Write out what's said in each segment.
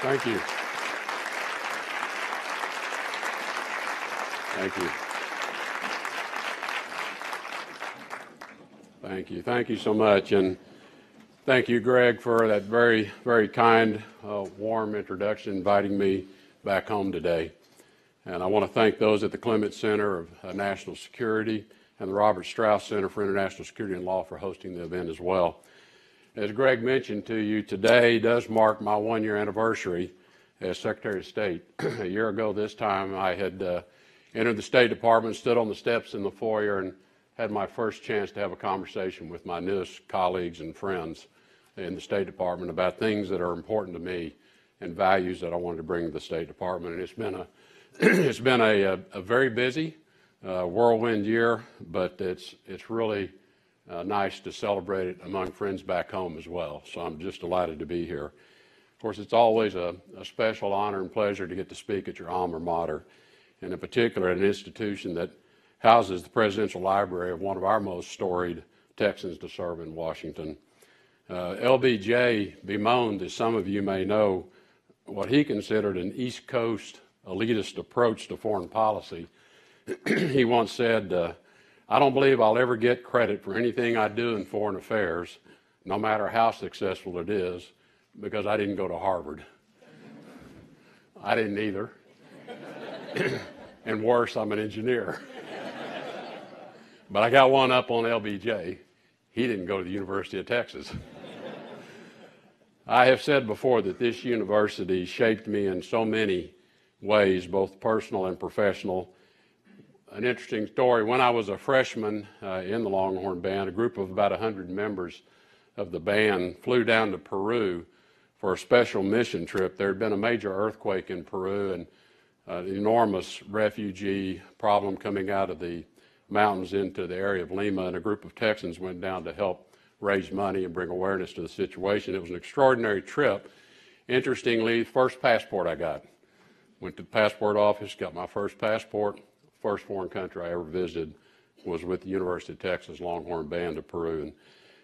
Thank you. Thank you. Thank you. Thank you so much. And thank you, Greg, for that very, very kind, warm introduction, inviting me back home today. And I want to thank those at the Clements Center of National Security and the Robert Strauss Center for International Security and Law for hosting the event as well. As Greg mentioned to you, today does mark my one-year anniversary as Secretary of State. A year ago this time, I had entered the State Department, stood on the steps in the foyer, and had my first chance to have a conversation with my newest colleagues and friends in the State Department about things that are important to me and values that I wanted to bring to the State Department. And it's been a very busy whirlwind year, but it's really nice to celebrate it among friends back home as well. So I'm just delighted to be here. Of course, it's always a special honor and pleasure to get to speak at your alma mater, and in particular at an institution that houses the Presidential Library of one of our most storied Texans to serve in Washington. LBJ bemoaned, as some of you may know, what he considered an East Coast elitist approach to foreign policy. He once said, I don't believe I'll ever get credit for anything I do in foreign affairs, no matter how successful it is, because I didn't go to Harvard. I didn't either. And worse, I'm an engineer. But I got one up on LBJ. He didn't go to the University of Texas. I have said before that this university shaped me in so many ways, both personal and professional. An interesting story, when I was a freshman in the Longhorn Band, a group of about 100 members of the band flew down to Peru for a special mission trip. There had been a major earthquake in Peru and an enormous refugee problem coming out of the mountains into the area of Lima, and a group of Texans went down to help raise money and bring awareness to the situation. It was an extraordinary trip. Interestingly, first passport I got. Went to the passport office, got my first passport. First foreign country I ever visited was with the University of Texas Longhorn Band of Peru. And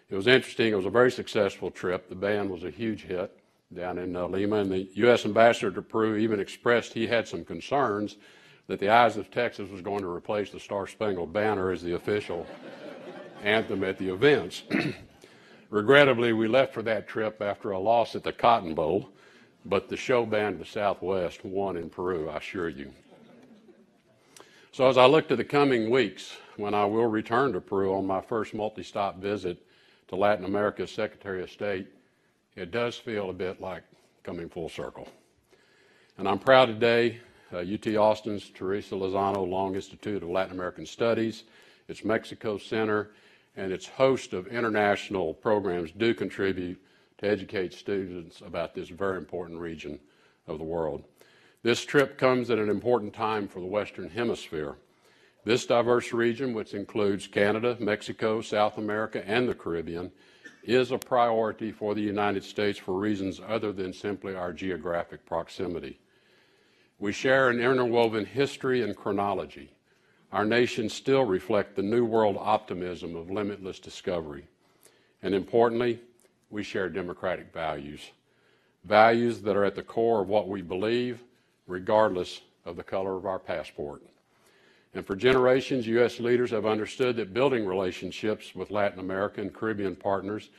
it was interesting. It was a very successful trip. The band was a huge hit down in Lima, and the U.S. ambassador to Peru even expressed he had some concerns that the Eyes of Texas was going to replace the Star-Spangled Banner as the official anthem at the events. Regrettably, we left for that trip after a loss at the Cotton Bowl, but the show band of the Southwest won in Peru, I assure you. So as I look to the coming weeks, when I will return to Peru on my first multi-stop visit to Latin America as Secretary of State, it does feel a bit like coming full circle. And I'm proud today, UT Austin's Teresa Lozano Long Institute of Latin American Studies, its Mexico Center, and its host of international programs do contribute to educate students about this very important region of the world. This trip comes at an important time for the Western Hemisphere. This diverse region, which includes Canada, Mexico, South America, and the Caribbean, is a priority for the United States for reasons other than simply our geographic proximity. We share an interwoven history and chronology. Our nations still reflect the New World optimism of limitless discovery. And importantly, we share democratic values, values that are at the core of what we believe, regardless of the color of our passport. And for generations, U.S. leaders have understood that building relationships with Latin American and Caribbean partners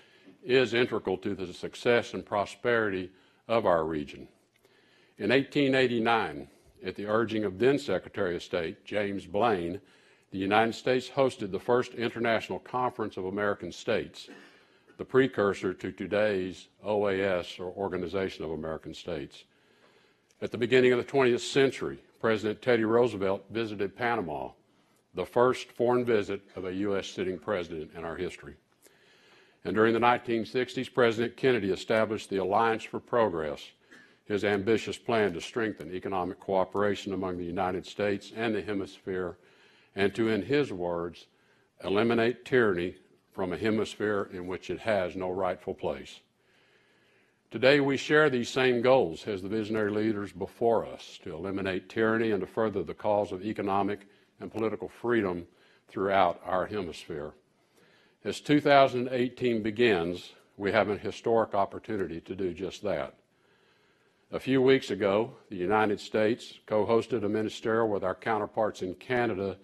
is integral to the success and prosperity of our region. In 1889, at the urging of then Secretary of State James Blaine, the United States hosted the first International Conference of American States, the precursor to today's OAS, or Organization of American States. At the beginning of the 20th century, President Teddy Roosevelt visited Panama, the first foreign visit of a U.S. sitting president in our history. And during the 1960s, President Kennedy established the Alliance for Progress, his ambitious plan to strengthen economic cooperation among the United States and the hemisphere, and to, in his words, eliminate tyranny from a hemisphere in which it has no rightful place. Today, we share these same goals as the visionary leaders before us to eliminate tyranny and to further the cause of economic and political freedom throughout our hemisphere. As 2018 begins, we have a historic opportunity to do just that. A few weeks ago, the United States co-hosted a ministerial with our counterparts in Canada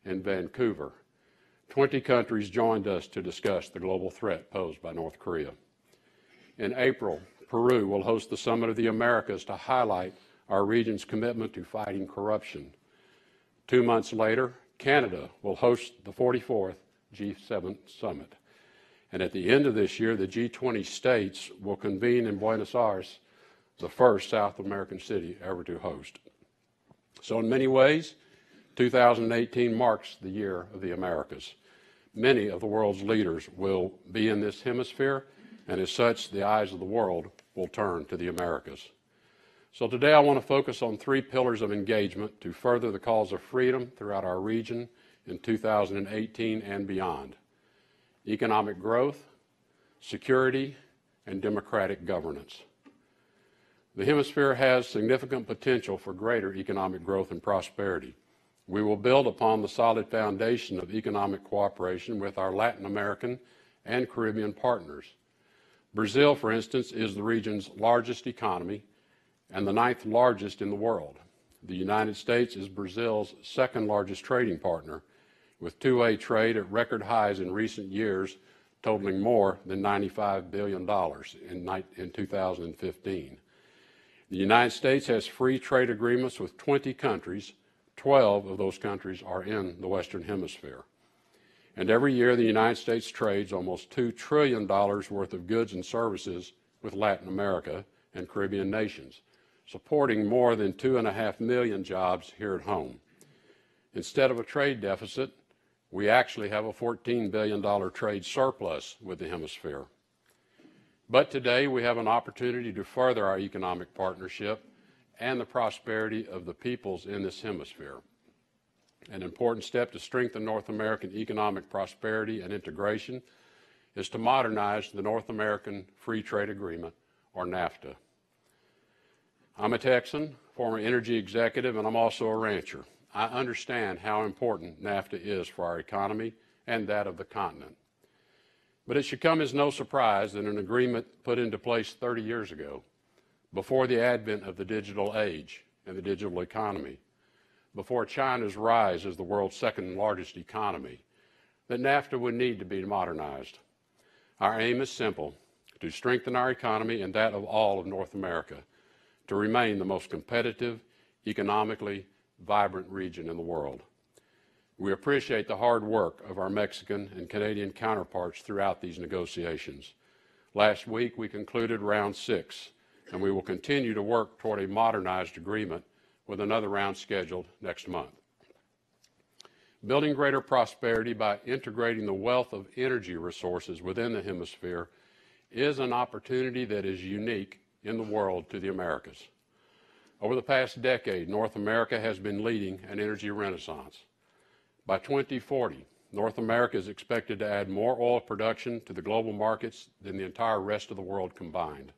and Vancouver. 20 countries joined us to discuss the global threat posed by North Korea. In April, Peru will host the Summit of the Americas to highlight our region's commitment to fighting corruption. 2 months later, Canada will host the 44th G7 Summit. And at the end of this year, the G20 states will convene in Buenos Aires, the first South American city ever to host. So in many ways, 2018 marks the year of the Americas. Many of the world's leaders will be in this hemisphere, and as such, the eyes of the world will turn to the Americas. So today I want to focus on 3 pillars of engagement to further the cause of freedom throughout our region in 2018 and beyond: economic growth, security, and democratic governance. The hemisphere has significant potential for greater economic growth and prosperity. We will build upon the solid foundation of economic cooperation with our Latin American and Caribbean partners. Brazil, for instance, is the region's largest economy and the 9th largest in the world. The United States is Brazil's 2nd largest trading partner, with two-way trade at record highs in recent years, totaling more than $95 billion in 2015. The United States has free trade agreements with 20 countries. 12 of those countries are in the Western Hemisphere. And every year, the United States trades almost $2 trillion worth of goods and services with Latin America and Caribbean nations, supporting more than 2.5 million jobs here at home. Instead of a trade deficit, we actually have a $14 billion trade surplus with the hemisphere. But today, we have an opportunity to further our economic partnership and the prosperity of the peoples in this hemisphere. An important step to strengthen North American economic prosperity and integration is to modernize the North American Free Trade Agreement, or NAFTA. I'm a Texan, former energy executive, and I'm also a rancher. I understand how important NAFTA is for our economy and that of the continent. But it should come as no surprise that an agreement put into place 30 years ago, before the advent of the digital age and the digital economy, before China's rise as the world's 2nd largest economy, that NAFTA would need to be modernized. Our aim is simple: to strengthen our economy and that of all of North America, to remain the most competitive, economically vibrant region in the world. We appreciate the hard work of our Mexican and Canadian counterparts throughout these negotiations. Last week, we concluded round 6, and we will continue to work toward a modernized agreement with another round scheduled next month. Building greater prosperity by integrating the wealth of energy resources within the hemisphere is an opportunity that is unique in the world to the Americas. Over the past decade, North America has been leading an energy renaissance. By 2040, North America is expected to add more oil production to the global markets than the entire rest of the world combined,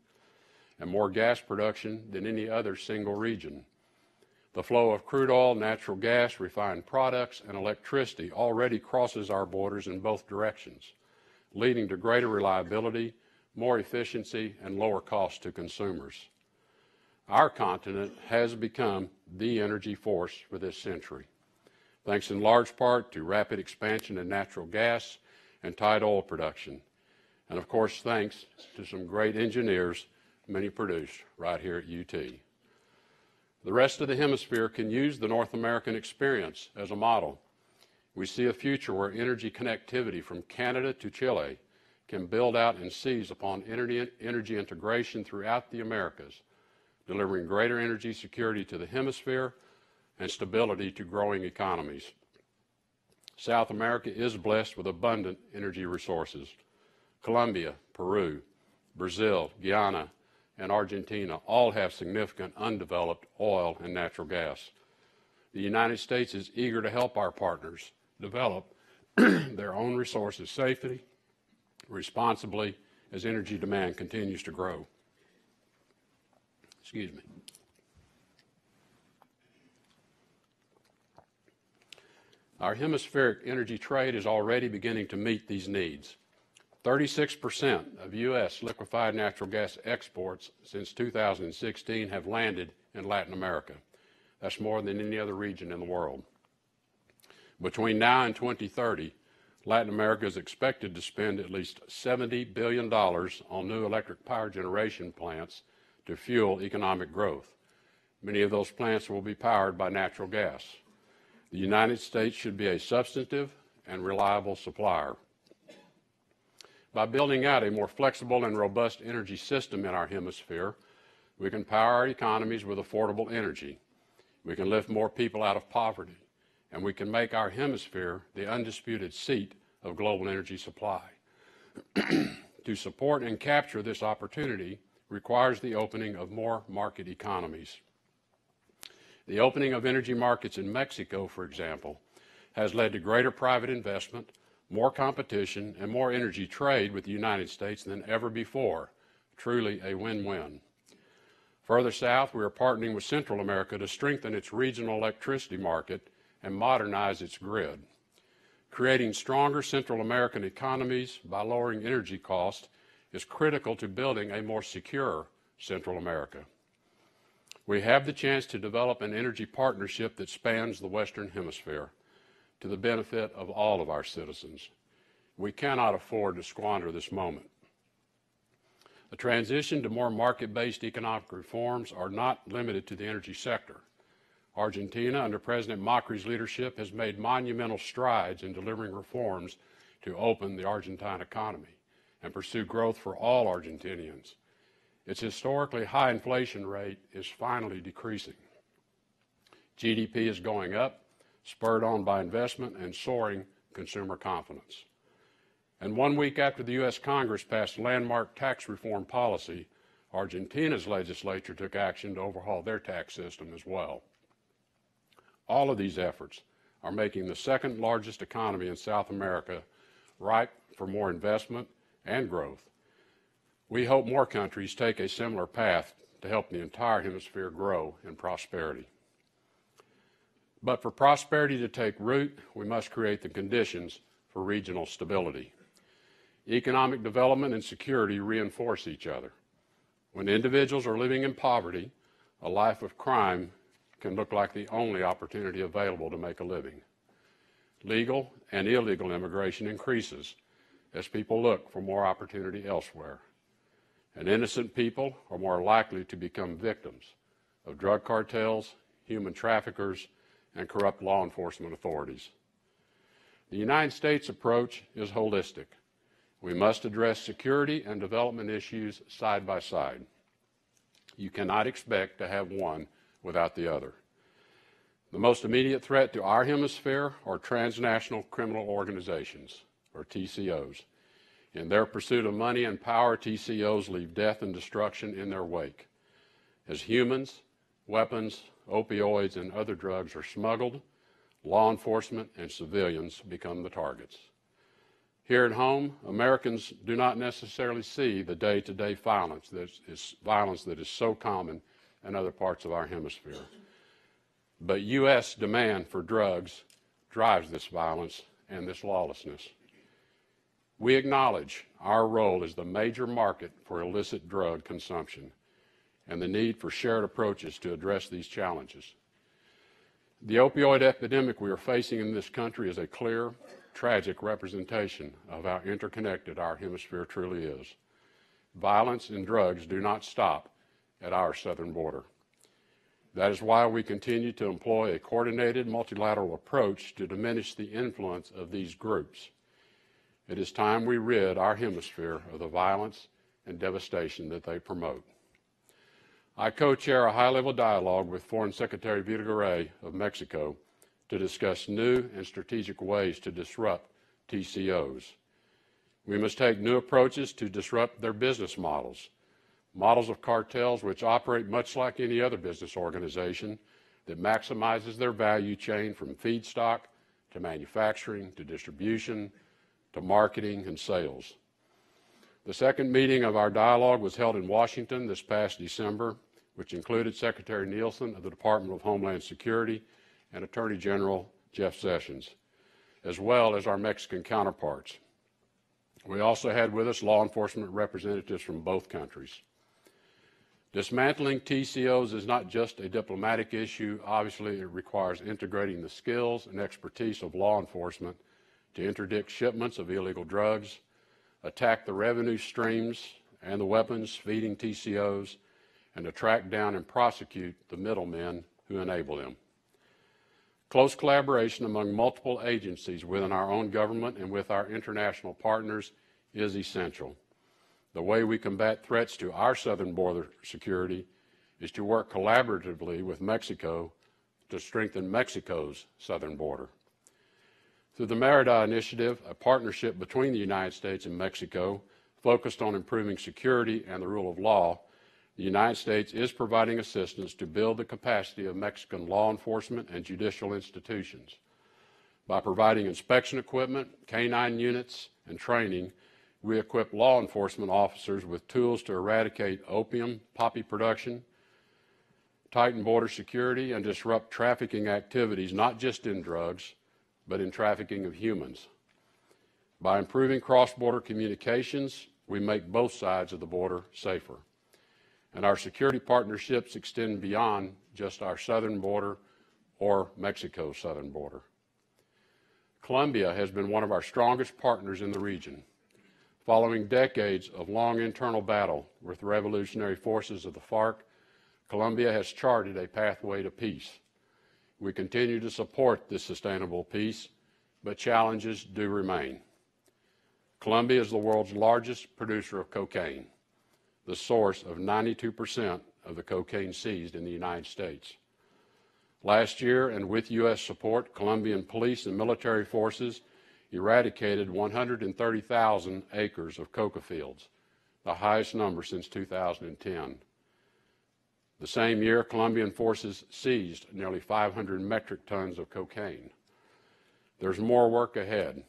and more gas production than any other single region. The flow of crude oil, natural gas, refined products, and electricity already crosses our borders in both directions, leading to greater reliability, more efficiency, and lower costs to consumers. Our continent has become the energy force for this century, thanks in large part to rapid expansion in natural gas and tight oil production, and of course thanks to some great engineers, many produced right here at UT. The rest of the hemisphere can use the North American experience as a model. We see a future where energy connectivity from Canada to Chile can build out and seize upon energy integration throughout the Americas, delivering greater energy security to the hemisphere and stability to growing economies. South America is blessed with abundant energy resources. Colombia, Peru, Brazil, Guyana, and Argentina all have significant undeveloped oil and natural gas. The United States is eager to help our partners develop their own resources safely, responsibly, as energy demand continues to grow. Excuse me. Our hemispheric energy trade is already beginning to meet these needs. 36% of U.S. liquefied natural gas exports since 2016 have landed in Latin America. That's more than any other region in the world. Between now and 2030, Latin America is expected to spend at least $70 billion on new electric power generation plants to fuel economic growth. Many of those plants will be powered by natural gas. The United States should be a substantive and reliable supplier. By building out a more flexible and robust energy system in our hemisphere, we can power our economies with affordable energy. We can lift more people out of poverty, and we can make our hemisphere the undisputed seat of global energy supply. To support and capture this opportunity requires the opening of more market economies. The opening of energy markets in Mexico, for example, has led to greater private investment, more competition, and more energy trade with the United States than ever before. Truly a win-win. Further south, we are partnering with Central America to strengthen its regional electricity market and modernize its grid. Creating stronger Central American economies by lowering energy costs is critical to building a more secure Central America. We have the chance to develop an energy partnership that spans the Western Hemisphere to the benefit of all of our citizens. We cannot afford to squander this moment. The transition to more market-based economic reforms are not limited to the energy sector. Argentina, under President Macri's leadership, has made monumental strides in delivering reforms to open the Argentine economy and pursue growth for all Argentinians. Its historically high inflation rate is finally decreasing. GDP is going up, spurred on by investment and soaring consumer confidence. And 1 week after the U.S. Congress passed landmark tax reform policy, Argentina's legislature took action to overhaul their tax system as well. All of these efforts are making the second largest economy in South America ripe for more investment and growth. We hope more countries take a similar path to help the entire hemisphere grow in prosperity. But for prosperity to take root, we must create the conditions for regional stability. Economic development and security reinforce each other. When individuals are living in poverty, a life of crime can look like the only opportunity available to make a living. Legal and illegal immigration increases as people look for more opportunity elsewhere. And innocent people are more likely to become victims of drug cartels, human traffickers, and corrupt law enforcement authorities. The United States approach is holistic. We must address security and development issues side by side. You cannot expect to have one without the other. The most immediate threat to our hemisphere are transnational criminal organizations, or TCOs. In their pursuit of money and power, TCOs leave death and destruction in their wake. As humans, weapons, opioids, and other drugs are smuggled, law enforcement and civilians become the targets. Here at home, Americans do not necessarily see the day-to-day violence that is so common in other parts of our hemisphere. But U.S. demand for drugs drives this violence and this lawlessness. We acknowledge our role as the major market for illicit drug consumption and the need for shared approaches to address these challenges. The opioid epidemic we are facing in this country is a clear, tragic representation of how interconnected our hemisphere truly is. Violence and drugs do not stop at our southern border. That is why we continue to employ a coordinated multilateral approach to diminish the influence of these groups. It is time we rid our hemisphere of the violence and devastation that they promote. I co-chair a high-level dialogue with Foreign Secretary Videgaray of Mexico to discuss new and strategic ways to disrupt TCOs. We must take new approaches to disrupt their business models of cartels which operate much like any other business organization that maximizes their value chain from feedstock to manufacturing to distribution to marketing and sales. The second meeting of our dialogue was held in Washington this past December, which included Secretary Nielsen of the Department of Homeland Security and Attorney General Jeff Sessions, as well as our Mexican counterparts. We also had with us law enforcement representatives from both countries. Dismantling TCOs is not just a diplomatic issue. Obviously, it requires integrating the skills and expertise of law enforcement to interdict shipments of illegal drugs, attack the revenue streams and the weapons feeding TCOs, and to track down and prosecute the middlemen who enable them. Close collaboration among multiple agencies within our own government and with our international partners is essential. The way we combat threats to our southern border security is to work collaboratively with Mexico to strengthen Mexico's southern border. Through the Merida Initiative, a partnership between the United States and Mexico focused on improving security and the rule of law, the United States is providing assistance to build the capacity of Mexican law enforcement and judicial institutions. By providing inspection equipment, canine units, and training, we equip law enforcement officers with tools to eradicate opium, poppy production, tighten border security, and disrupt trafficking activities, not just in drugs, but in trafficking of humans. By improving cross-border communications, we make both sides of the border safer. And our security partnerships extend beyond just our southern border or Mexico's southern border. Colombia has been one of our strongest partners in the region. Following decades of long internal battle with the revolutionary forces of the FARC, Colombia has charted a pathway to peace. We continue to support this sustainable peace, but challenges do remain. Colombia is the world's largest producer of cocaine, the source of 92% of the cocaine seized in the United States. Last year, and with U.S. support, Colombian police and military forces eradicated 130,000 acres of coca fields, the highest number since 2010. The same year, Colombian forces seized nearly 500 metric tons of cocaine. There's more work ahead.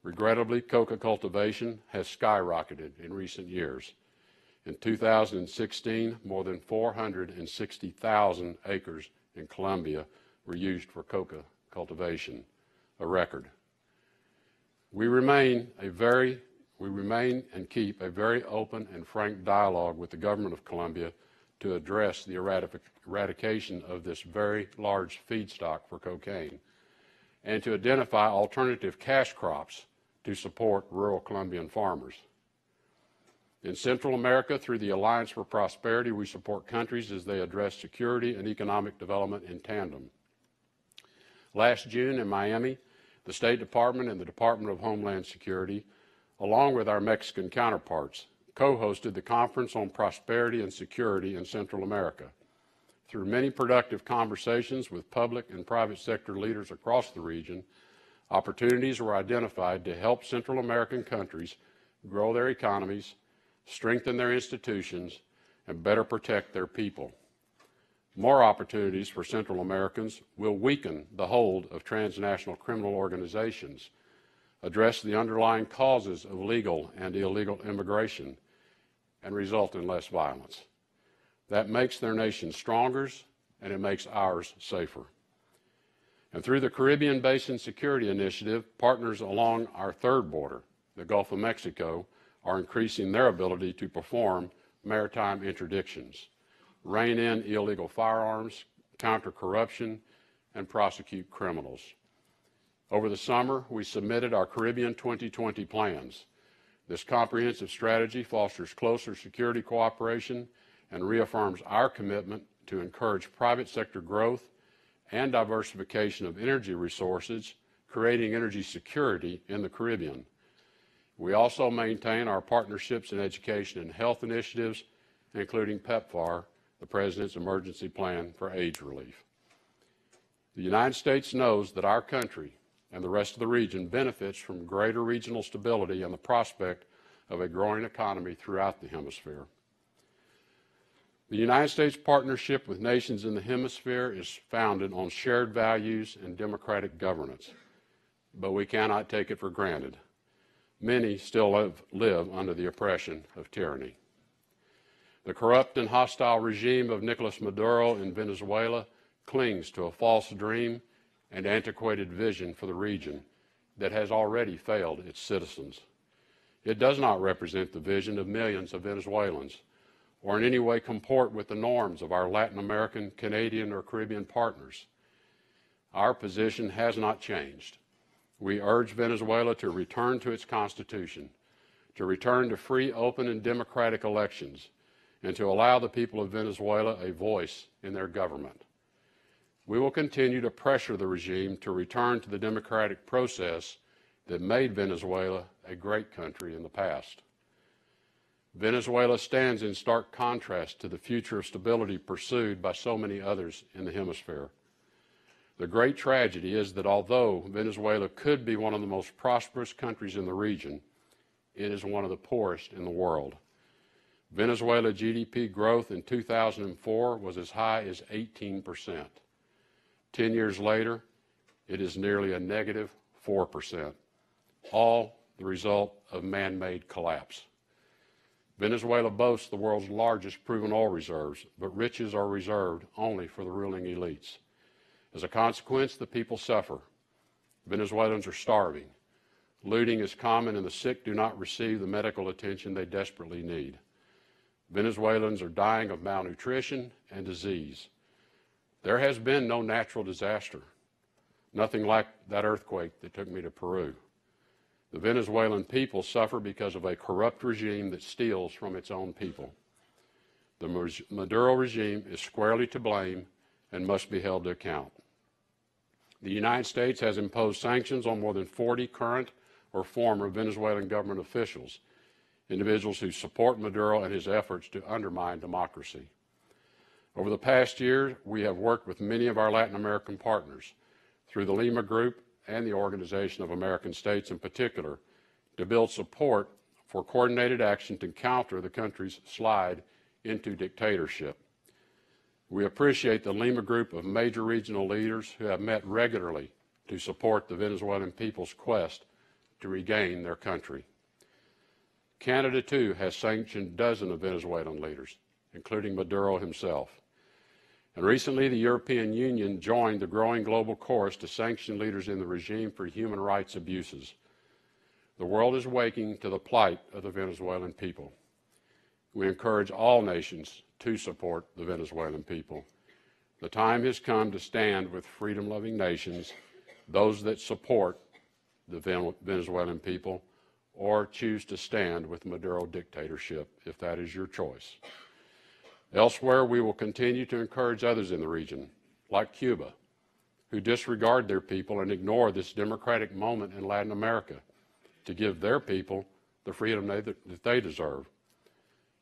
Regrettably, coca cultivation has skyrocketed in recent years. In 2016, more than 460,000 acres in Colombia were used for coca cultivation, a record. We remain and keep a very open and frank dialogue with the government of Colombia to address the eradication of this very large feedstock for cocaine and to identify alternative cash crops to support rural Colombian farmers. In Central America, through the Alliance for Prosperity, we support countries as they address security and economic development in tandem. Last June in Miami, the State Department and the Department of Homeland Security, along with our Mexican counterparts, co-hosted the Conference on Prosperity and Security in Central America. Through many productive conversations with public and private sector leaders across the region, opportunities were identified to help Central American countries grow their economies, strengthen their institutions, and better protect their people. More opportunities for Central Americans will weaken the hold of transnational criminal organizations, address the underlying causes of legal and illegal immigration, and result in less violence. That makes their nation stronger, and it makes ours safer. And through the Caribbean Basin Security Initiative, partners along our third border, the Gulf of Mexico, are increasing their ability to perform maritime interdictions, rein in illegal firearms, counter corruption, and prosecute criminals. Over the summer, we submitted our Caribbean 2020 plans. This comprehensive strategy fosters closer security cooperation and reaffirms our commitment to encourage private sector growth and diversification of energy resources, creating energy security in the Caribbean. We also maintain our partnerships in education and health initiatives, including PEPFAR, the President's Emergency Plan for AIDS Relief. The United States knows that our country and the rest of the region benefits from greater regional stability and the prospect of a growing economy throughout the hemisphere. The United States partnership with nations in the hemisphere is founded on shared values and democratic governance, but we cannot take it for granted. Many still live under the oppression of tyranny. The corrupt and hostile regime of Nicolas Maduro in Venezuela clings to a false dream and antiquated vision for the region that has already failed its citizens. It does not represent the vision of millions of Venezuelans or in any way comport with the norms of our Latin American, Canadian, or Caribbean partners. Our position has not changed. We urge Venezuela to return to its constitution, to return to free, open, and democratic elections, and to allow the people of Venezuela a voice in their government. We will continue to pressure the regime to return to the democratic process that made Venezuela a great country in the past. Venezuela stands in stark contrast to the future of stability pursued by so many others in the hemisphere. The great tragedy is that although Venezuela could be one of the most prosperous countries in the region, it is one of the poorest in the world. Venezuela GDP growth in 2004 was as high as 18%. 10 years later, it is nearly a negative 4%, all the result of man-made collapse. Venezuela boasts the world's largest proven oil reserves, but riches are reserved only for the ruling elites. As a consequence, the people suffer. Venezuelans are starving. Looting is common, and the sick do not receive the medical attention they desperately need. Venezuelans are dying of malnutrition and disease. There has been no natural disaster, nothing like that earthquake that took me to Peru. The Venezuelan people suffer because of a corrupt regime that steals from its own people. The Maduro regime is squarely to blame and must be held to account. The United States has imposed sanctions on more than 40 current or former Venezuelan government officials, individuals who support Maduro and his efforts to undermine democracy. Over the past year, we have worked with many of our Latin American partners through the Lima Group and the Organization of American States in particular to build support for coordinated action to counter the country's slide into dictatorship. We appreciate the Lima Group of major regional leaders who have met regularly to support the Venezuelan people's quest to regain their country. Canada, too, has sanctioned dozens of Venezuelan leaders, including Maduro himself. And recently, the European Union joined the growing global chorus to sanction leaders in the regime for human rights abuses. The world is waking to the plight of the Venezuelan people. We encourage all nations to support the Venezuelan people. The time has come to stand with freedom-loving nations, those that support the Venezuelan people, or choose to stand with Maduro dictatorship, if that is your choice. Elsewhere, we will continue to encourage others in the region, like Cuba, who disregard their people and ignore this democratic moment in Latin America, to give their people the freedom that they deserve.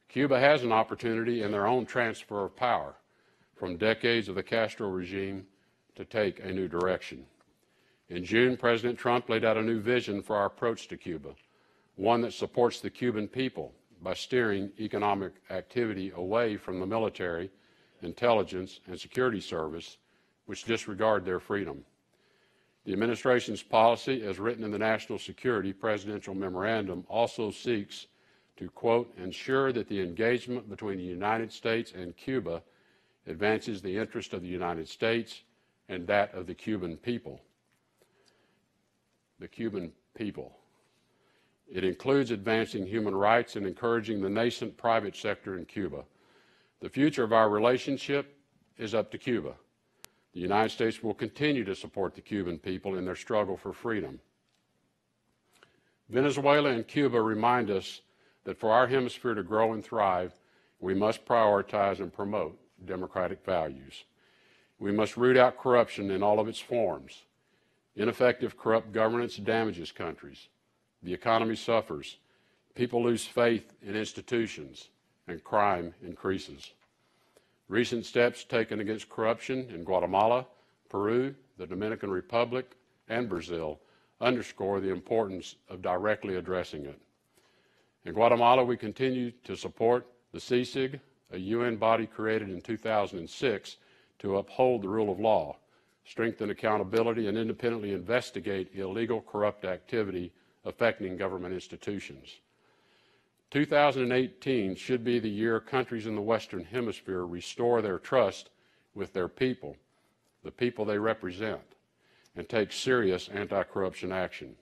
Cuba has an opportunity in their own transfer of power from decades of the Castro regime to take a new direction. In June, President Trump laid out a new vision for our approach to Cuba, one that supports the Cuban people by steering economic activity away from the military, intelligence, and security service, which disregard their freedom. The administration's policy, as written in the National Security Presidential Memorandum, also seeks to, quote, ensure that the engagement between the United States and Cuba advances the interest of the United States and that of the Cuban people. The Cuban people. It includes advancing human rights and encouraging the nascent private sector in Cuba. The future of our relationship is up to Cuba. The United States will continue to support the Cuban people in their struggle for freedom. Venezuela and Cuba remind us that for our hemisphere to grow and thrive, we must prioritize and promote democratic values. We must root out corruption in all of its forms. Ineffective, corrupt governance damages countries. The economy suffers. People lose faith in institutions, and crime increases. Recent steps taken against corruption in Guatemala, Peru, the Dominican Republic, and Brazil underscore the importance of directly addressing it. In Guatemala, we continue to support the CICIG, a UN body created in 2006 to uphold the rule of law, strengthen accountability, and independently investigate illegal, corrupt activity affecting government institutions. 2018 should be the year countries in the Western Hemisphere restore their trust with their people, the people they represent, and take serious anti-corruption action.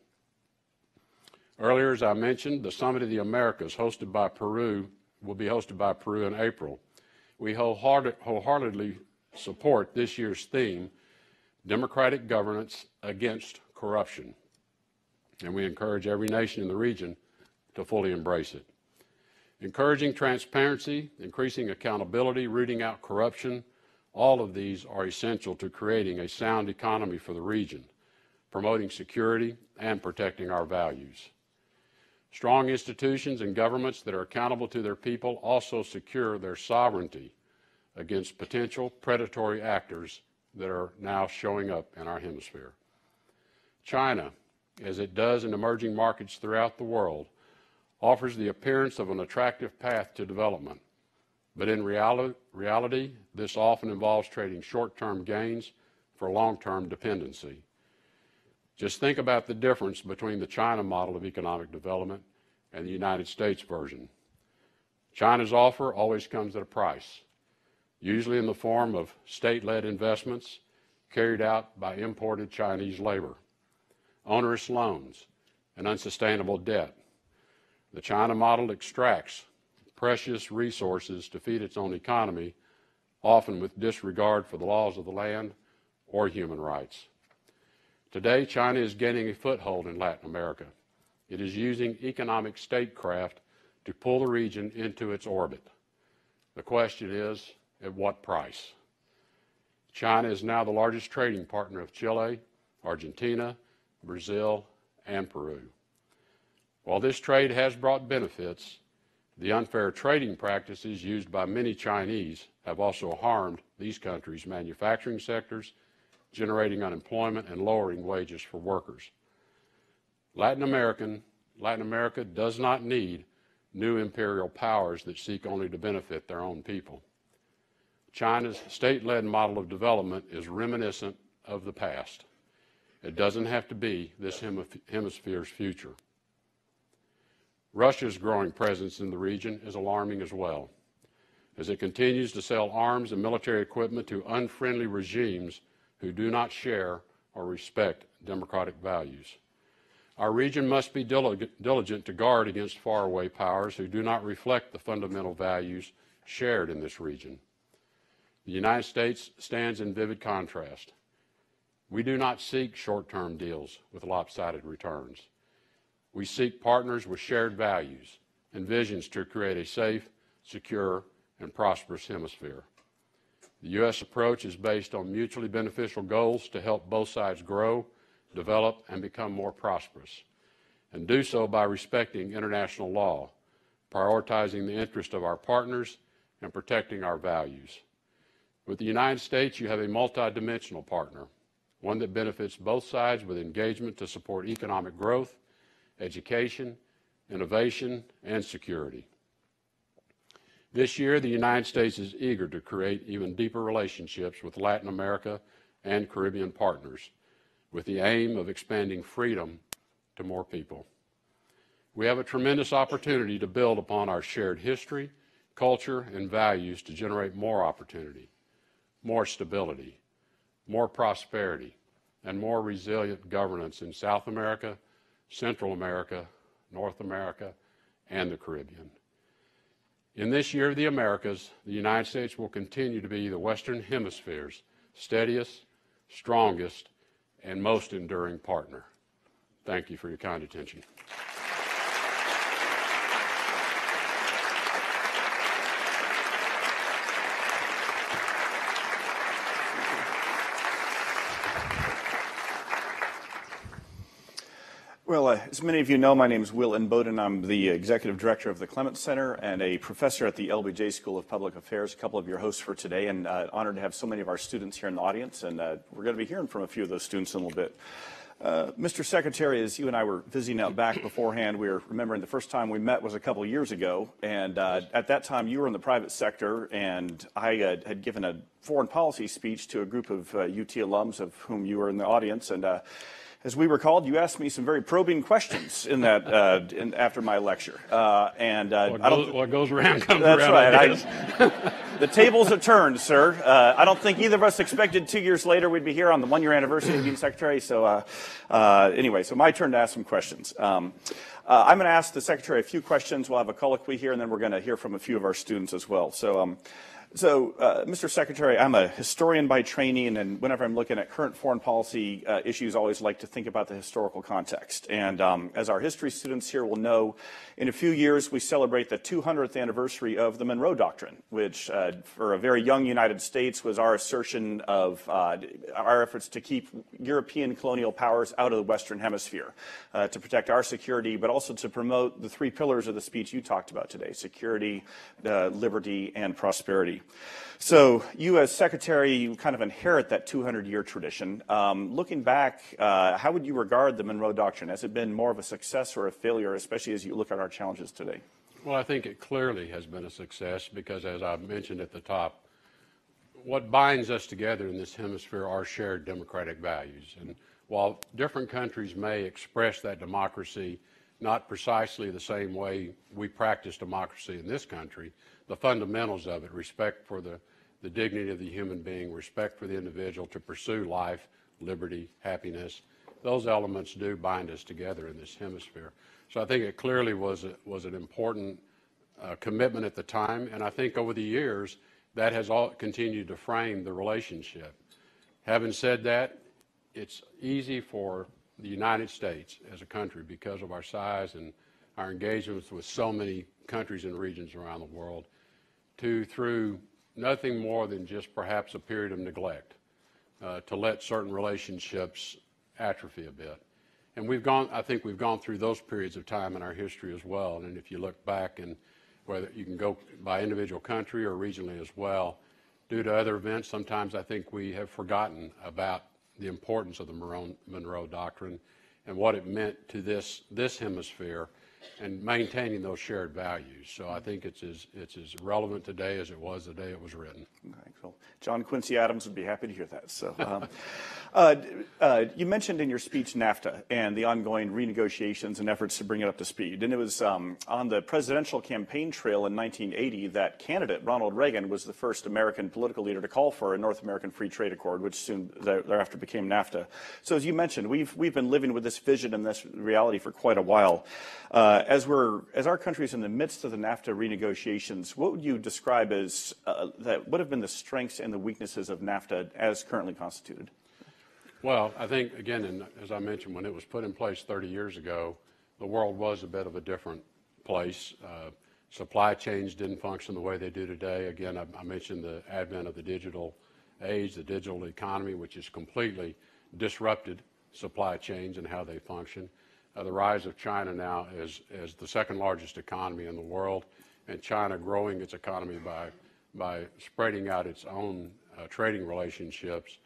Earlier, as I mentioned, the Summit of the Americas hosted by Peru will be hosted by Peru in April. We wholeheartedly support this year's theme, Democratic Governance Against Corruption, and we encourage every nation in the region to fully embrace it. Encouraging transparency, increasing accountability, rooting out corruption, all of these are essential to creating a sound economy for the region, promoting security, and protecting our values. Strong institutions and governments that are accountable to their people also secure their sovereignty against potential predatory actors that are now showing up in our hemisphere. China, as it does in emerging markets throughout the world, offers the appearance of an attractive path to development. But in reality, this often involves trading short-term gains for long-term dependency. Just think about the difference between the China model of economic development and the United States version. China's offer always comes at a price, usually in the form of state-led investments carried out by imported Chinese labor, onerous loans, and unsustainable debt. The China model extracts precious resources to feed its own economy, often with disregard for the laws of the land or human rights. Today, China is gaining a foothold in Latin America. It is using economic statecraft to pull the region into its orbit. The question is, at what price? China is now the largest trading partner of Chile, Argentina, Brazil, and Peru. While this trade has brought benefits, the unfair trading practices used by many Chinese have also harmed these countries' manufacturing sectors, generating unemployment and lowering wages for workers. Latin America does not need new imperial powers that seek only to benefit their own people. China's state-led model of development is reminiscent of the past. It doesn't have to be this hemisphere's future. Russia's growing presence in the region is alarming as well, as it continues to sell arms and military equipment to unfriendly regimes who do not share or respect democratic values. Our region must be diligent to guard against faraway powers who do not reflect the fundamental values shared in this region. The United States stands in vivid contrast. We do not seek short-term deals with lopsided returns. We seek partners with shared values and visions to create a safe, secure, and prosperous hemisphere. The U.S. approach is based on mutually beneficial goals to help both sides grow, develop, and become more prosperous, and do so by respecting international law, prioritizing the interest of our partners, and protecting our values. With the United States, you have a multidimensional partner, one that benefits both sides with engagement to support economic growth, education, innovation, and security. This year, the United States is eager to create even deeper relationships with Latin America and Caribbean partners, with the aim of expanding freedom to more people. We have a tremendous opportunity to build upon our shared history, culture, and values to generate more opportunity, more stability, more prosperity, and more resilient governance in South America, Central America, North America, and the Caribbean. In this year of the Americas, the United States will continue to be the Western Hemisphere's steadiest, strongest, and most enduring partner. Thank you for your kind attention. Well, as many of you know, my name is Will Inboden. I'm the Executive Director of the Clements Center and a professor at the LBJ School of Public Affairs, a couple of your hosts for today, and honored to have so many of our students here in the audience, and we're going to be hearing from a few of those students in a little bit. Mr. Secretary, as you and I were visiting out back beforehand, we were remembering the first time we met was a couple of years ago, and at that time you were in the private sector, and I had given a foreign policy speech to a group of UT alums of whom you were in the audience, and As we recalled, you asked me some very probing questions in that after my lecture, what goes around comes that's around. right. The tables have turned, sir. I don't think either of us expected 2 years later we'd be here on the one-year anniversary of being secretary. So anyway, so my turn to ask some questions. I'm going to ask the secretary a few questions. We'll have a colloquy here, and then we're going to hear from a few of our students as well. So, Mr. Secretary, I'm a historian by training, and whenever I'm looking at current foreign policy issues, I always like to think about the historical context. And as our history students here will know, in a few years we celebrate the 200th anniversary of the Monroe Doctrine, which for a very young United States was our assertion of our efforts to keep European colonial powers out of the Western Hemisphere, to protect our security, but also to promote the three pillars of the speech you talked about today: security, liberty, and prosperity. So you as secretary, you kind of inherit that 200-year tradition. Looking back, how would you regard the Monroe Doctrine? Has it been more of a success or a failure, especially as you look at our challenges today? Well, I think it clearly has been a success because, as I mentioned at the top, what binds us together in this hemisphere are shared democratic values. And while different countries may express that democracy not precisely the same way we practice democracy in this country, the fundamentals of it, respect for the dignity of the human being, respect for the individual to pursue life, liberty, happiness, those elements do bind us together in this hemisphere. So I think it clearly was an important commitment at the time, and I think over the years that has all continued to frame the relationship. Having said that, it's easy for the United States as a country, because of our size and our engagements with so many countries and regions around the world, to, through nothing more than just perhaps a period of neglect, to let certain relationships atrophy a bit. And I think we've gone through those periods of time in our history as well. And if you look back, and whether you can go by individual country or regionally as well, due to other events, sometimes I think we have forgotten about the importance of the Monroe Doctrine and what it meant to this hemisphere and maintaining those shared values. So I think it's as relevant today as it was the day it was written. Okay, cool. John Quincy Adams would be happy to hear that. So, you mentioned in your speech NAFTA and the ongoing renegotiations and efforts to bring it up to speed. And it was on the presidential campaign trail in 1980 that candidate Ronald Reagan was the first American political leader to call for a North American Free Trade Accord, which soon thereafter became NAFTA. So as you mentioned, we've been living with this vision and this reality for quite a while. As our country is in the midst of the NAFTA renegotiations, what would you describe as what have been the strengths and the weaknesses of NAFTA as currently constituted? Well, I think, again, and as I mentioned, when it was put in place 30 years ago, the world was a bit of a different place. Supply chains didn't function the way they do today. Again, I mentioned the advent of the digital age, the digital economy, which has completely disrupted supply chains and how they function. The rise of China now as the second largest economy in the world, and China growing its economy by spreading out its own trading relationships.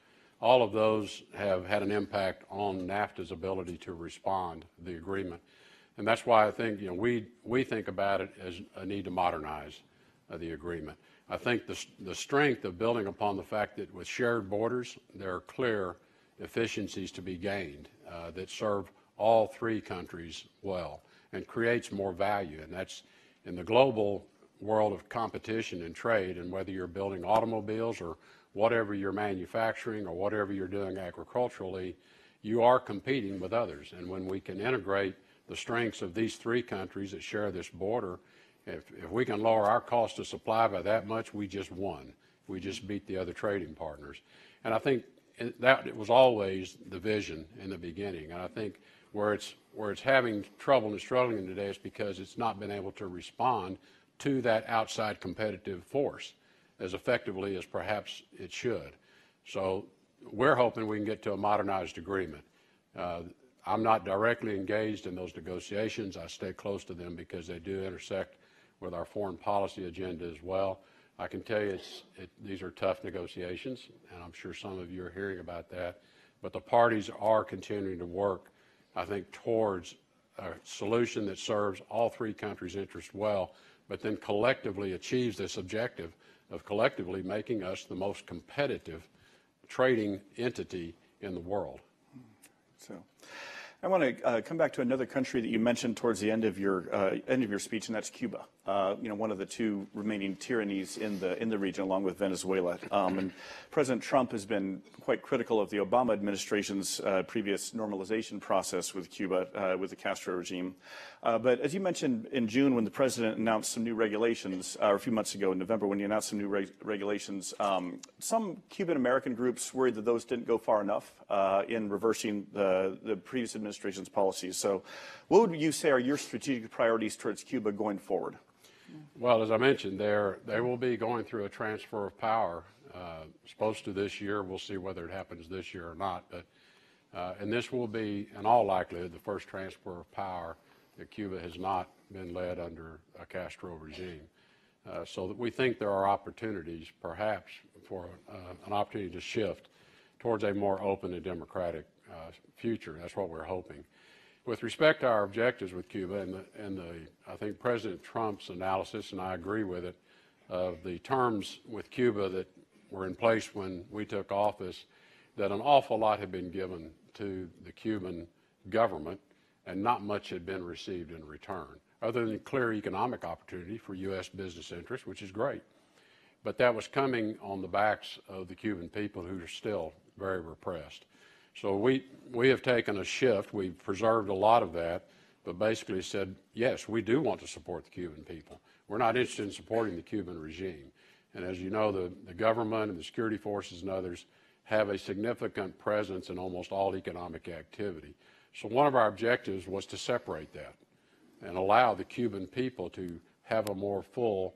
All of those have had an impact on NAFTA's ability to respond to the agreement. And that's why I think we think about it as a need to modernize the agreement. I think the strength of building upon the fact that with shared borders, there are clear efficiencies to be gained that serve all three countries well and creates more value. And that's in the global world of competition and trade, and whether you're building automobiles or whatever you're manufacturing or whatever you're doing agriculturally, you are competing with others. And when we can integrate the strengths of these three countries that share this border, if we can lower our cost of supply by that much, we just won. We just beat the other trading partners. And I think that it was always the vision in the beginning. And I think where it's having trouble and struggling today is because it's not been able to respond to that outside competitive force as effectively as perhaps it should. So we're hoping we can get to a modernized agreement. I'm not directly engaged in those negotiations. I stay close to them because they do intersect with our foreign policy agenda as well. I can tell you these are tough negotiations, and I'm sure some of you are hearing about that. But the parties are continuing to work, I think, towards a solution that serves all three countries' interests well, but then collectively achieves this objective of collectively making us the most competitive trading entity in the world. So I want to come back to another country that you mentioned towards the end of your speech, and that's Cuba. One of the two remaining tyrannies in the region, along with Venezuela. And President Trump has been quite critical of the Obama administration's previous normalization process with Cuba, with the Castro regime. But as you mentioned in June, when the president announced some new regulations, or a few months ago in November, when he announced some new regulations, some Cuban American groups worried that those didn't go far enough in reversing the previous administration's policies. So what would you say are your strategic priorities towards Cuba going forward? Well, as I mentioned, they will be going through a transfer of power, supposed to this year. We'll see whether it happens this year or not. But and this will be, in all likelihood, the first transfer of power that Cuba has not been led under a Castro regime. So that we think there are opportunities, perhaps, for an opportunity to shift towards a more open and democratic future. That's what we're hoping. With respect to our objectives with Cuba and I think President Trump's analysis, and I agree with it, of the terms with Cuba that were in place when we took office, that an awful lot had been given to the Cuban government and not much had been received in return, other than clear economic opportunity for U.S. business interests, which is great. But that was coming on the backs of the Cuban people, who are still very repressed. So we have taken a shift. We've preserved a lot of that, but basically said, yes, we do want to support the Cuban people. We're not interested in supporting the Cuban regime. And as you know, the government and the security forces and others have a significant presence in almost all economic activity. So one of our objectives was to separate that and allow the Cuban people to have a more full,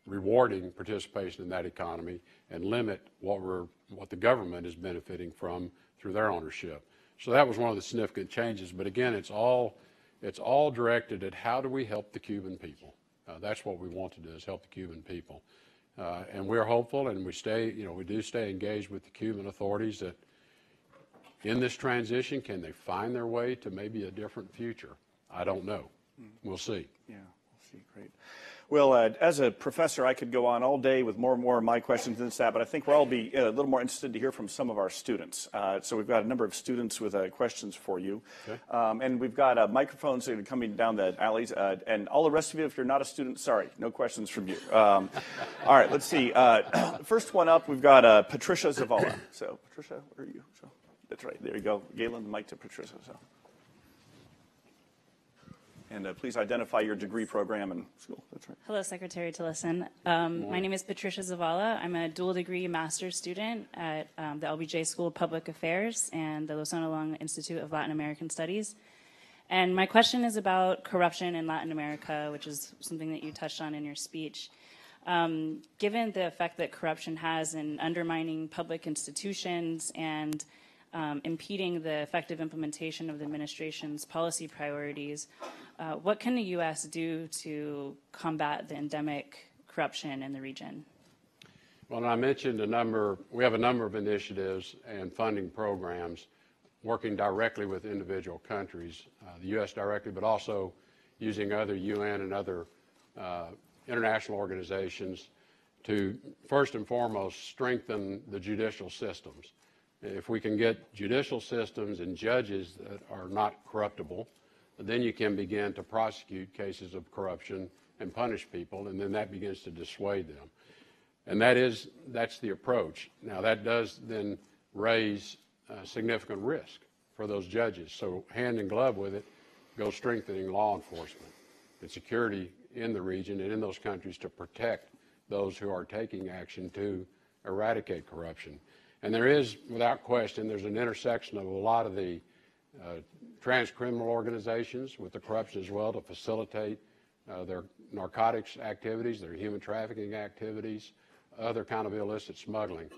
rewarding participation in that economy, and limit what the government is benefiting from through their ownership. So that was one of the significant changes. But again, it's all directed at how do we help the Cuban people. That's what we want to do, is help the Cuban people. And we're hopeful, and we do stay engaged with the Cuban authorities that in this transition, can they find their way to maybe a different future? I don't know. We'll see. Yeah, we'll see. Great. Well, as a professor, I could go on all day with more and more of my questions than that, but I think we'll all be a little more interested to hear from some of our students. So we've got a number of students with questions for you. Okay. And we've got microphones that are coming down the alleys. And all the rest of you, if you're not a student, sorry, no questions from you. All right, let's see. First one up, we've got Patricia Zavala. So, Patricia, where are you? So, that's right. There you go. Galen, the mic to Patricia. So. And please identify your degree program and school. That's right. Hello, Secretary Tillerson. My name is Patricia Zavala. I'm a dual degree master's student at the LBJ School of Public Affairs and the Lozano Long Institute of Latin American Studies. And my question is about corruption in Latin America, which is something that you touched on in your speech. Given the effect that corruption has in undermining public institutions and impeding the effective implementation of the administration's policy priorities, what can the U.S. do to combat the endemic corruption in the region? Well, I mentioned we have a number of initiatives and funding programs working directly with individual countries, the U.S. directly, but also using other UN and other international organizations to, first and foremost, strengthen the judicial systems. If we can get judicial systems and judges that are not corruptible, then you can begin to prosecute cases of corruption and punish people, and then that begins to dissuade them. And that's the approach. Now, that does then raise significant risk for those judges. So hand in glove with it goes strengthening law enforcement and security in the region and in those countries to protect those who are taking action to eradicate corruption. And there is, without question, there's an intersection of a lot of the trans-criminal organizations with the corruption as well to facilitate their narcotics activities, their human trafficking activities, other kind of illicit smuggling.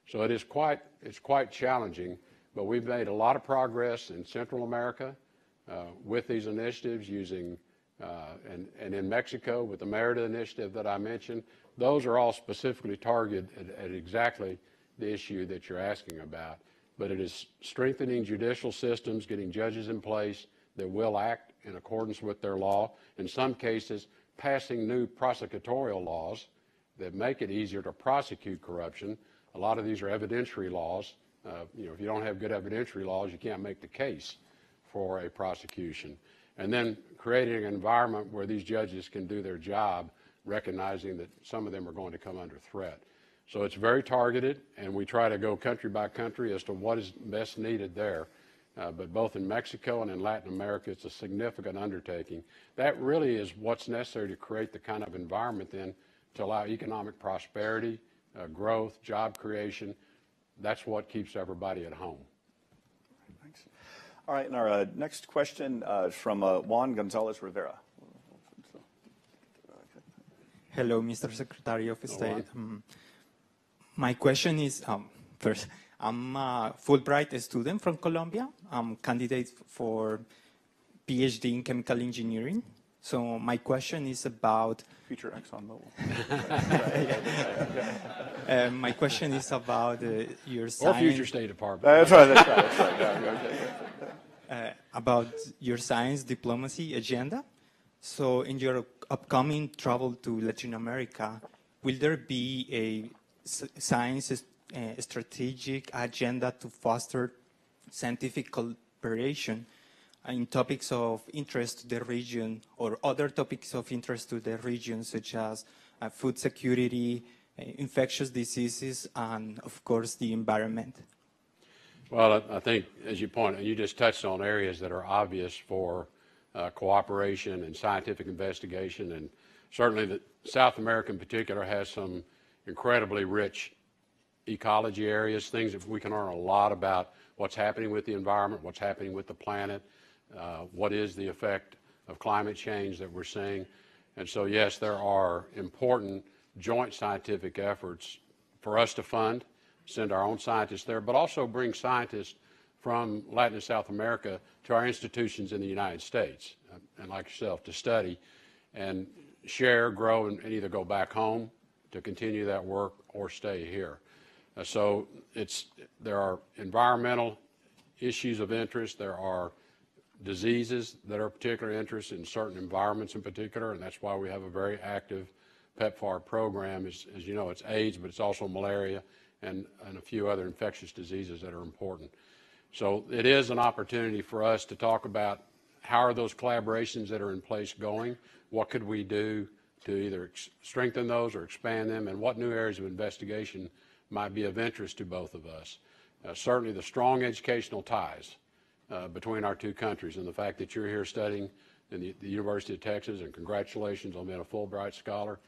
So it's quite challenging, but we've made a lot of progress in Central America with these initiatives using, and in Mexico with the Merida initiative that I mentioned. Those are all specifically targeted at exactly the issue that you're asking about. But it is strengthening judicial systems, getting judges in place that will act in accordance with their law. In some cases, passing new prosecutorial laws that make it easier to prosecute corruption. A lot of these are evidentiary laws If you don't have good evidentiary laws, you can't make the case for a prosecution. And then creating an environment where these judges can do their job, recognizing that some of them are going to come under threat. So it's very targeted, and we try to go country by country as to what is best needed there. But both in Mexico and in Latin America, it's a significant undertaking. That really is what's necessary to create the kind of environment then to allow economic prosperity, growth, job creation. That's what keeps everybody at home. Thanks. All right, and our next question is from Juan Gonzalez Rivera. Hello, Mr. Secretary of State. My question is, first, I'm a Fulbright student from Colombia. I'm candidate for PhD in chemical engineering. So my question is about... Future ExxonMobil. My question is about your science... Or future State Department. That's right. About your science diplomacy agenda. So in your upcoming travel to Latin America, will there be a science strategic agenda to foster scientific cooperation in topics of interest to the region or other topics of interest to the region, such as food security, infectious diseases, and of course the environment? Well, I think, as you pointed, you just touched on areas that are obvious for cooperation and scientific investigation, and certainly South America in particular has some incredibly rich ecology areas, things that we can learn a lot about what's happening with the environment, what's happening with the planet, what is the effect of climate change that we're seeing. And so, yes, there are important joint scientific efforts for us to fund, send our own scientists there, but also bring scientists from Latin and South America to our institutions in the United States, and like yourself, to study and share, grow, and either go back home to continue that work or stay here. So there are environmental issues of interest, there are diseases that are of particular interest in certain environments in particular, and that's why we have a very active PEPFAR program. As you know, it's AIDS, but it's also malaria and a few other infectious diseases that are important. So it is an opportunity for us to talk about how are those collaborations that are in place going, what could we do to either strengthen those or expand them, and what new areas of investigation might be of interest to both of us. Certainly the strong educational ties between our two countries, and the fact that you're here studying in the University of Texas, and congratulations on being a Fulbright scholar.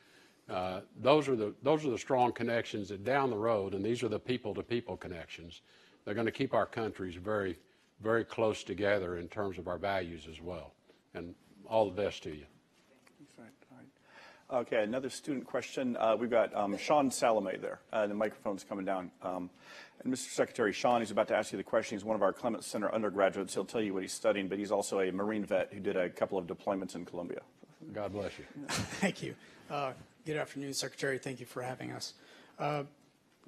Those are the strong connections that down the road, and these are the people-to-people connections, they're going to keep our countries very, very close together in terms of our values as well. And all the best to you. Okay, another student question. We've got Sean Salome there. The microphone's coming down. And Mr. Secretary, Sean, he's about to ask you the question. He's one of our Clements Center undergraduates. He'll tell you what he's studying, but he's also a Marine vet who did a couple of deployments in Colombia. God bless you. Thank you. Good afternoon, Secretary. Thank you for having us.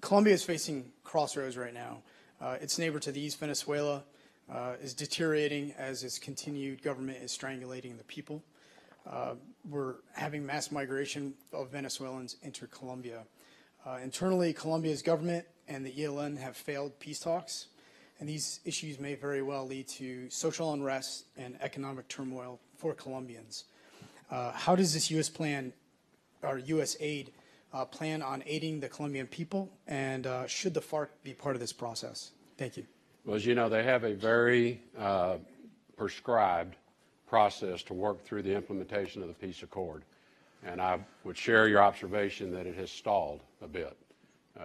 Colombia is facing crossroads right now. Its neighbor to the east, Venezuela, is deteriorating as its continued government is strangulating the people. We're having mass migration of Venezuelans into Colombia. Internally, Colombia's government and the ELN have failed peace talks, and these issues may very well lead to social unrest and economic turmoil for Colombians. How does this U.S. plan, or U.S. aid, plan on aiding the Colombian people, and should the FARC be part of this process? Thank you. Well, as you know, they have a very prescribed process to work through the implementation of the peace accord. And I would share your observation that it has stalled a bit.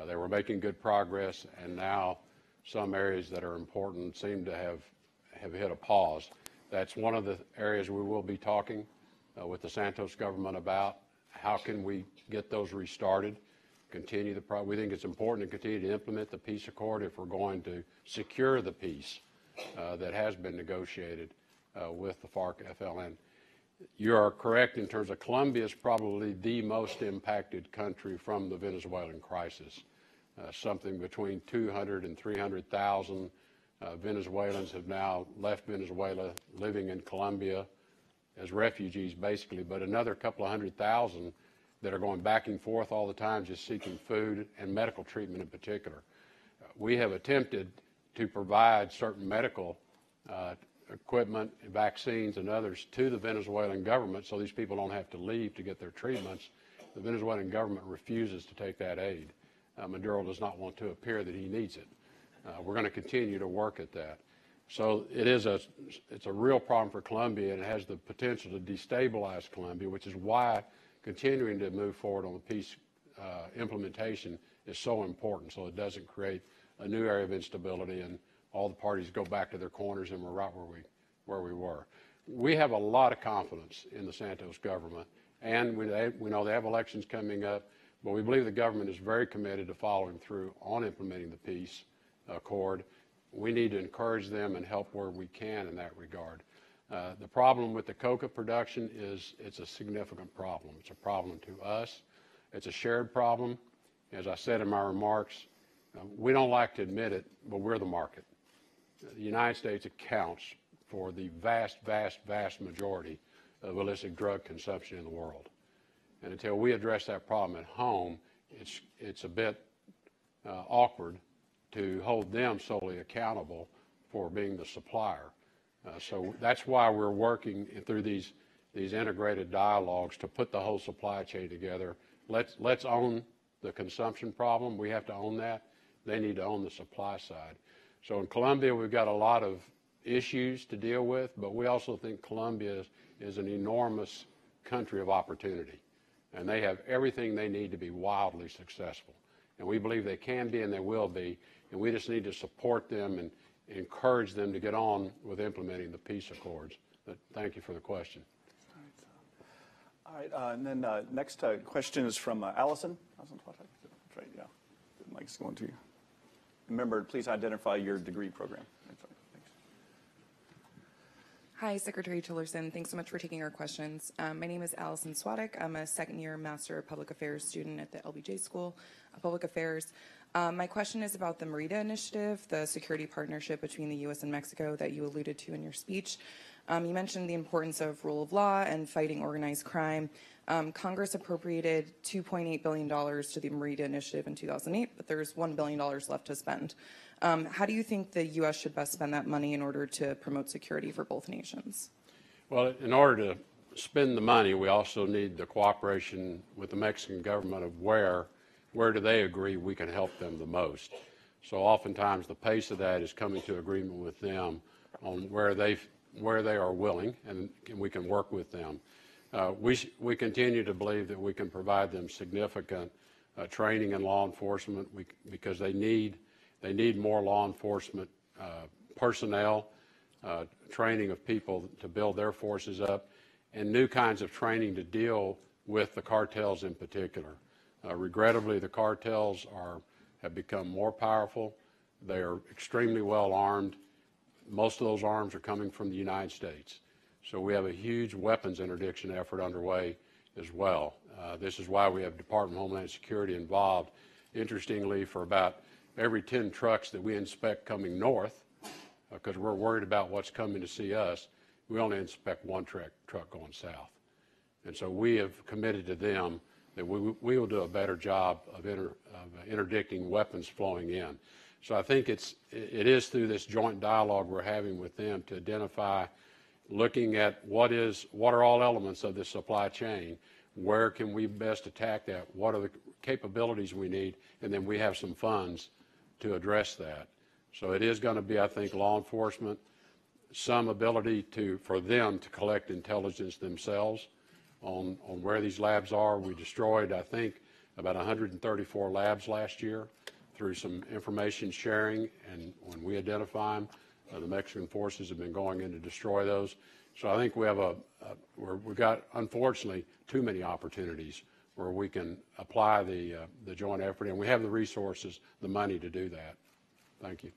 They were making good progress, and now some areas that are important seem to have hit a pause. That's one of the areas we will be talking with the Santos government about. How can we get those restarted, continue the we think it's important to continue to implement the peace accord if we're going to secure the peace that has been negotiated with the FARC-FLN. You are correct in terms of Colombia is probably the most impacted country from the Venezuelan crisis. Something between 200 and 300,000 Venezuelans have now left Venezuela, living in Colombia as refugees basically, but another couple of 100,000 that are going back and forth all the time just seeking food and medical treatment in particular. we have attempted to provide certain medical equipment, vaccines, and others to the Venezuelan government so these people don't have to leave to get their treatments. The Venezuelan government refuses to take that aid. Maduro does not want to appear that he needs it. We're going to continue to work at that. So it's a real problem for Colombia, and it has the potential to destabilize Colombia, which is why continuing to move forward on the peace implementation is so important, so it doesn't create a new area of instability and all the parties go back to their corners and we're right where we were. We have a lot of confidence in the Santos government, and we know they have elections coming up, but we believe the government is very committed to following through on implementing the peace accord. We need to encourage them and help where we can in that regard. The problem with the coca production is it's a significant problem. It's a problem to us. It's a shared problem. As I said in my remarks, we don't like to admit it, but we're the market. The United States accounts for the vast, vast, vast majority of illicit drug consumption in the world. And until we address that problem at home, it's a bit awkward to hold them solely accountable for being the supplier. So that's why we're working through these integrated dialogues to put the whole supply chain together. Let's own the consumption problem. We have to own that. They need to own the supply side. So in Colombia, we've got a lot of issues to deal with, but we also think Colombia is an enormous country of opportunity, and they have everything they need to be wildly successful. And we believe they can be and they will be, and we just need to support them and encourage them to get on with implementing the peace accords. But thank you for the question. All right, and then next question is from Allison. Allison, that's right, yeah. The mic's going to you. Remember, please identify your degree program. Thanks. Hi, Secretary Tillerson. Thanks so much for taking our questions. My name is Allison Swadek. I'm a second-year Master of Public Affairs student at the LBJ School of Public Affairs. My question is about the Merida Initiative, the security partnership between the U.S. and Mexico that you alluded to in your speech. You mentioned the importance of rule of law and fighting organized crime. Congress appropriated $2.8 billion to the Merida Initiative in 2008, but there's $1 billion left to spend. How do you think the U.S. should best spend that money in order to promote security for both nations? Well, in order to spend the money, we also need the cooperation with the Mexican government of where do they agree we can help them the most. So oftentimes the pace of that is coming to agreement with them on where they are willing, and we can work with them. We continue to believe that we can provide them significant training in law enforcement because they need more law enforcement personnel, training of people to build their forces up, and new kinds of training to deal with the cartels in particular. Regrettably, the cartels have become more powerful. They are extremely well armed. Most of those arms are coming from the United States. So we have a huge weapons interdiction effort underway as well. This is why we have Department of Homeland Security involved. Interestingly, for about every 10 trucks that we inspect coming north, because we're worried about what's coming to see us, we only inspect one truck going south. And so we have committed to them that we will do a better job of interdicting weapons flowing in. So I think it is through this joint dialogue we're having with them to identify, looking at what are all elements of this supply chain, where can we best attack that, what are the capabilities we need, and then we have some funds to address that. So it is going to be, I think, law enforcement, some ability for them to collect intelligence themselves on where these labs are. We destroyed, I think, about 134 labs last year through some information sharing, and when we identify them, the Mexican forces have been going in to destroy those. So I think we have we've got, unfortunately, too many opportunities where we can apply the joint effort, and we have the resources, the money to do that. Thank you.